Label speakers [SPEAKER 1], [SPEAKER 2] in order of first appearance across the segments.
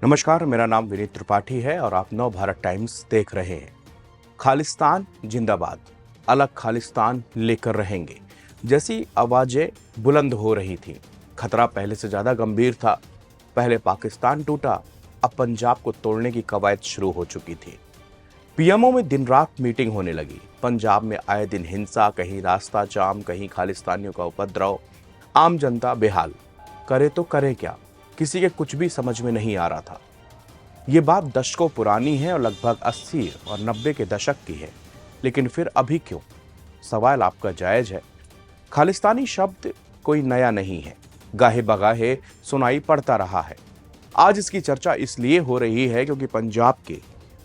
[SPEAKER 1] नमस्कार, मेरा नाम विनीत त्रिपाठी है और आप नव भारत टाइम्स देख रहे हैं। खालिस्तान जिंदाबाद, अलग खालिस्तान लेकर रहेंगे जैसी आवाजें बुलंद हो रही थी। खतरा पहले से ज्यादा गंभीर था। पहले पाकिस्तान टूटा, अब पंजाब को तोड़ने की कवायद शुरू हो चुकी थी। पीएमओ में दिन रात मीटिंग होने लगी। पंजाब में आए दिन हिंसा, कहीं रास्ता जाम, कहीं खालिस्तानियों का उपद्रव। आम जनता बेहाल, करे तो करे क्या, किसी के कुछ भी समझ में नहीं आ रहा था। ये बात दशकों पुरानी है और लगभग 80 और 90 के दशक की है। लेकिन फिर अभी क्यों? सवाल आपका जायज है। खालिस्तानी शब्द कोई नया नहीं है, गाहे बगाहे सुनाई पड़ता रहा है। आज इसकी चर्चा इसलिए हो रही है क्योंकि पंजाब के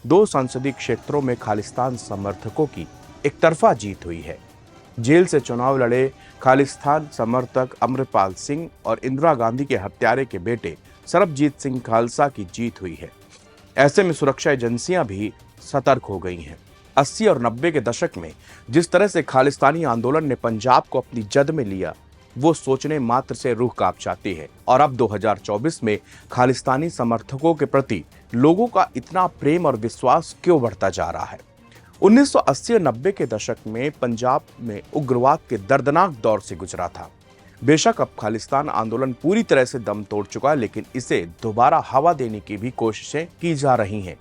[SPEAKER 1] 2 संसदीय क्षेत्रों में खालिस्तान समर्थकों की एक तरफा जीत हुई है। जेल से चुनाव लड़े खालिस्तान समर्थक अमृतपाल सिंह और इंदिरा गांधी के हत्यारे के बेटे सरबजीत सिंह खालसा की जीत हुई है। ऐसे में सुरक्षा एजेंसियां भी सतर्क हो गई हैं। 80 और 90 के दशक में जिस तरह से खालिस्तानी आंदोलन ने पंजाब को अपनी जद में लिया, वो सोचने मात्र से रूह कांप जाती है। और अब 2024 में खालिस्तानी समर्थकों के प्रति लोगों का इतना प्रेम और विश्वास क्यों बढ़ता जा रहा है? 1980 और 90 के दशक में पंजाब में उग्रवाद के दर्दनाक दौर से गुजरा था। बेशक अब खालिस्तान आंदोलन पूरी तरह से दम तोड़ चुका है, लेकिन इसे दोबारा हवा देने की भी कोशिशें की जा रही हैं।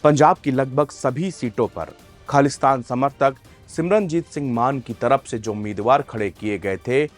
[SPEAKER 1] पंजाब की लगभग सभी सीटों पर खालिस्तान समर्थक सिमरनजीत सिंह मान की तरफ से जो उम्मीदवार खड़े किए गए थे,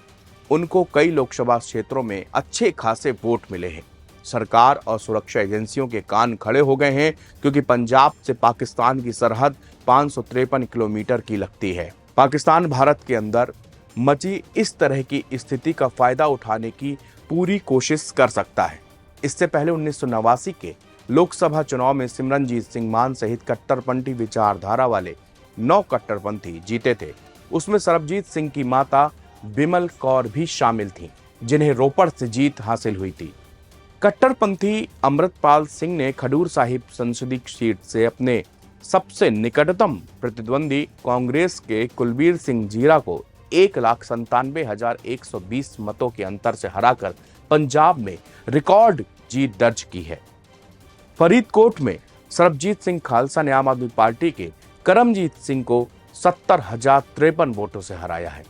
[SPEAKER 1] उनको कई लोकसभा क्षेत्रों में अच्छे खासे वोट मिले हैं। सरकार और सुरक्षा एजेंसियों के कान खड़े हो गए हैं क्योंकि पंजाब से पाकिस्तान की सरहद 553 किलोमीटर की लगती है। पाकिस्तान भारत के अंदर मची इस तरह की स्थिति का फायदा उठाने की पूरी कोशिश कर सकता है। इससे पहले 1989 के लोकसभा चुनाव में सिमरनजीत सिंह मान सहित कट्टरपंथी विचारधारा वाले 9 कट्टरपंथी जीते थे। उसमें सरबजीत सिंह की माता बिमल कौर भी शामिल थीं, जिन्हें रोपड़ से जीत हासिल हुई थी। कट्टरपंथी अमृतपाल सिंह ने खडूर साहिब संसदीय सीट से अपने सबसे निकटतम प्रतिद्वंदी कांग्रेस के कुलबीर सिंह जीरा को 1,97,120 मतों के अंतर से हराकर पंजाब में रिकॉर्ड जीत दर्ज की है। फरीदकोट में सरबजीत सिंह खालसा ने आम आदमी पार्टी के करमजीत सिंह को 70,053 वोटों से हराया है।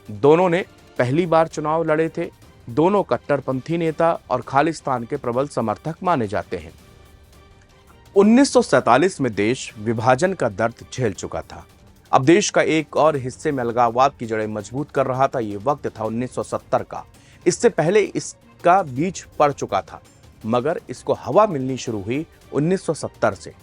[SPEAKER 1] दोनों ने पहली बार चुनाव लड़े थे। दोनों कट्टरपंथी नेता और खालिस्तान के प्रबल समर्थक माने जाते हैं। 1947 में देश विभाजन का दर्द झेल चुका था। अब देश का एक और हिस्से में अलगाववाद की जड़ें मजबूत कर रहा था। ये वक्त था 1970 का। इससे पहले इसका बीज पड़ चुका था, मगर इसको हवा मिलनी शुरू हुई 1970 से।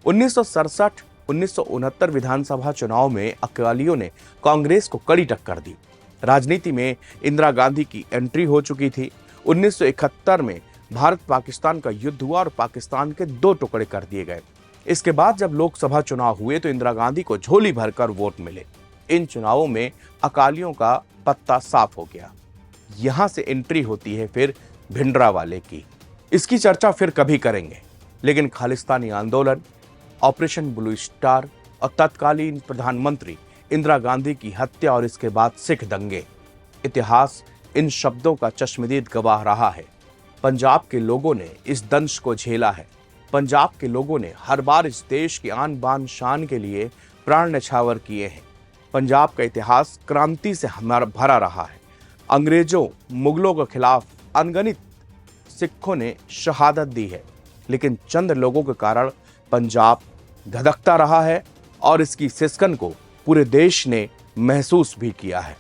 [SPEAKER 1] 1967-1969 विधानसभा चुनाव में अकालियों ने कांग्रेस को कड़ी टक्कर दी। राजनीति में इंदिरा गांधी की एंट्री हो चुकी थी। 1971 में भारत पाकिस्तान का युद्ध हुआ और पाकिस्तान के 2 टुकड़े कर दिए गए। इसके बाद जब लोकसभा चुनाव हुए तो इंदिरा गांधी को झोली भरकर वोट मिले। इन चुनावों में अकालियों का पत्ता साफ हो गया। यहां से एंट्री होती है फिर भिंडरावाले की। इसकी चर्चा फिर कभी करेंगे। लेकिन खालिस्तानी आंदोलन, ऑपरेशन ब्लू स्टार और तत्कालीन प्रधानमंत्री इंदिरा गांधी की हत्या और इसके बाद सिख दंगे, इतिहास इन शब्दों का चश्मदीद गवाह रहा है। पंजाब के लोगों ने इस दंश को झेला है। पंजाब के लोगों ने हर बार इस देश की आन बान शान के लिए प्राण न्यौछावर किए हैं। पंजाब का इतिहास क्रांति से भरा रहा है। अंग्रेजों, मुगलों के खिलाफ अनगिनत सिखों ने शहादत दी है, लेकिन चंद लोगों के कारण पंजाब धधकता रहा है और इसकी सिसकन को पूरे देश ने महसूस भी किया है।